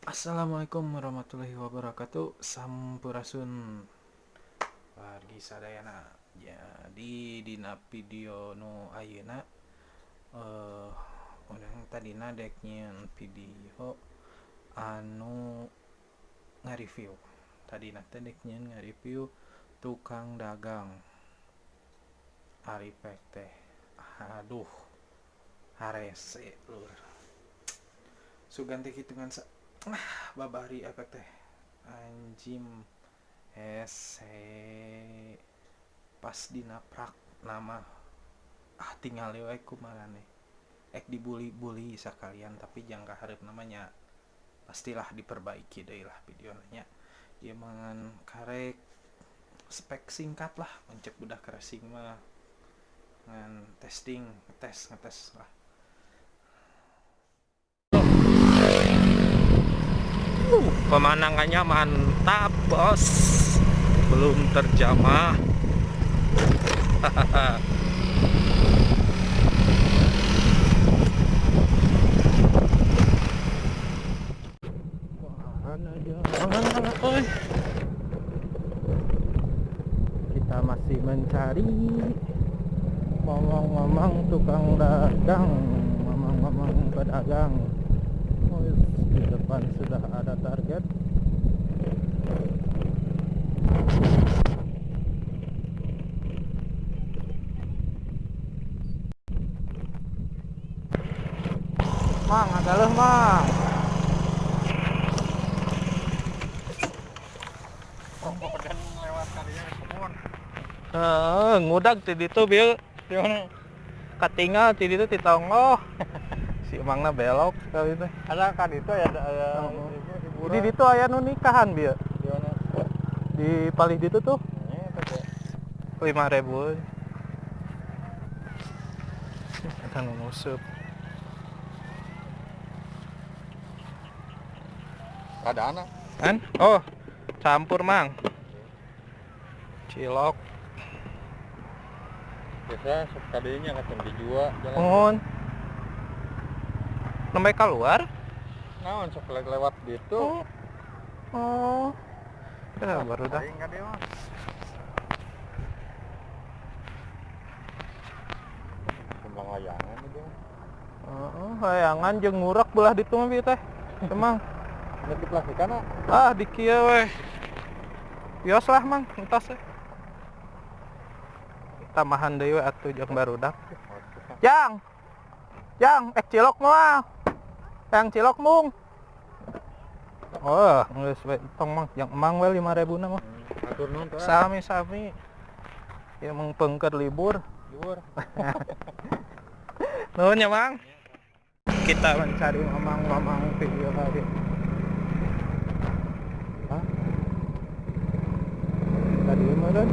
Assalamualaikum warahmatullahi wabarakatuh. Sampurasun wargi sadayana. Jadi dina video nu ayeuna urang tadina dek nyieun video anu nge-review. Tadina teh dek nyieun nge-review tukang dagang Aripek teh. Aduh, harese lur. Suganti hitungan babari efek teh anjim hese pas dinaprak nama tinggal lewat kumarane dibuli-buli sekalian tapi jangka harap namanya pastilah diperbaiki deui lah videonya dia mangan karek spek singkat lah mencek budak keresing mah ngan testing ngetes lah. Pemandangannya mantap bos, belum terjamah. Kita masih mencari ngomong-ngomong tukang dagang, ngomong-ngomong pedagang. Di depan sudah ada target. Mang, adalah mang. Lewat kalinya kebun. Ngudag di ditu bieu. Di mana? Katinggal di ditu di tonggo. Si emangna belok sekali teh. Ada kan itu ya ada Di ditu aya nu nikahan bieu. di mana? Di palih ditu tuh Ini apa ya? 5.000. Eta nu nguseup. Ada anak. Kan? Oh, campur mang. Cilok. Biasa sekalinya kacang dijual jalan. Mohon. Nembe keluar? Naon sok lewat gitu. Oh. Ya baru dah. Paling ka dia mah. Kembang layangan itu. Heeh, hayangan jeung ngurak belah ditu mah bieu teh. Emang Di plastikana. di kieu weh. Bios lah mang, entos we. Tambahan deui we atuh jeung barudak. Jang. Cilok mah. Yang cilok mung. Oh, geus we tong mang, yang emang we 5.000 na mah. Atur nuhun teh. Sami-sami. Ya mung peungkeut libur. Libur. Nuhun ya, Mang. Kita mencari mamang-mamang video tadi. Hah? Tadi meureun.